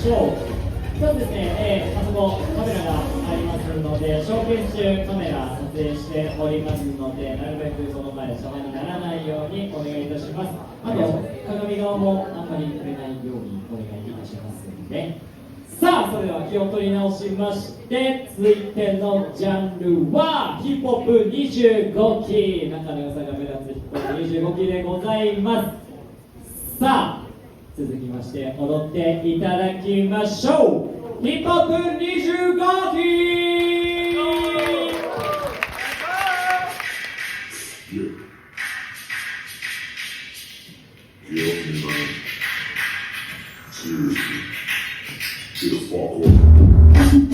しょう。一つですね、あそこカメラがありますので、ショーケース中カメラ撮影しておりますので、なるべくその前で邪魔にならないようにお願いいたします。あと鏡側もあんまり触れないようにお願いいたしますので。さあ、それでは気を取り直しまして、続いてのジャンルはヒップホップ25期、仲の良さが目立つヒップホップ25期でございます。さあ、続きまして踊っていただきましょう。ヒップホップ25期。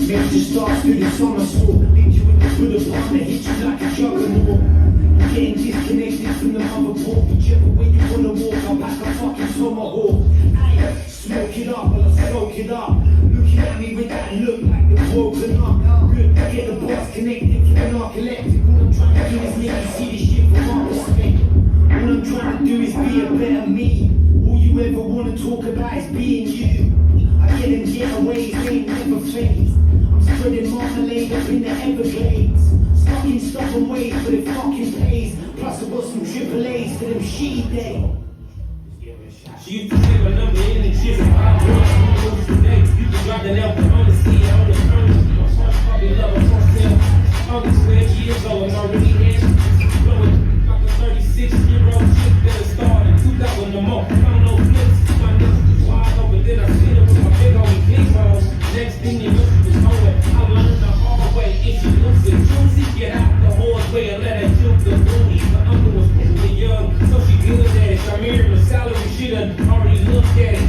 Make you start through the somersault, lead you in the good apartment, hit you like a juggernaut. You're getting disconnected from the motherboard, whichever way you wanna walk, I'll pack a fucking tomahawk. Aye, smoke it up while I smoke it up. Looking at me with that look like the broken up. Good, get the boss connected to the narcoleptic. All I'm trying to do is make you see this shit from my perspective. All I'm trying to do is be a better me. All you ever wanna talk about is being you. I get them getaways, they ain't never phased. I'm spreading marmalade up in the Everglades. Stuck in stubborn ways, but it fucking pays. Plus I got some triple A's for them shitty days. She used to take my number in and shit. Today, you can drop that album on the sea, on the furnace. I'm probably love her myself. Only 12 years old and already dancing. Blowing like a 36-year-old chick that'll start in 2000 or more. I don't know flips, my niggas wide open, then I sit up with my big old big balls. Next thing you know, it's nowhere. I learned the hard way. If she looks it juicy, get out the hard way and let her juke the booty. My uncle was really young, so she good at it. I'm here in the salary, she done already looked at it.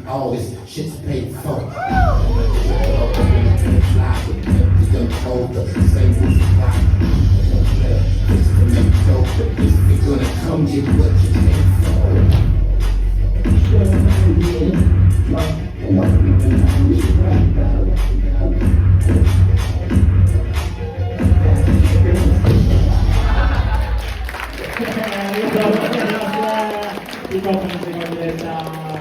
All this shit's paid for. Come get what you paid for. Hip-hop の仕事でした。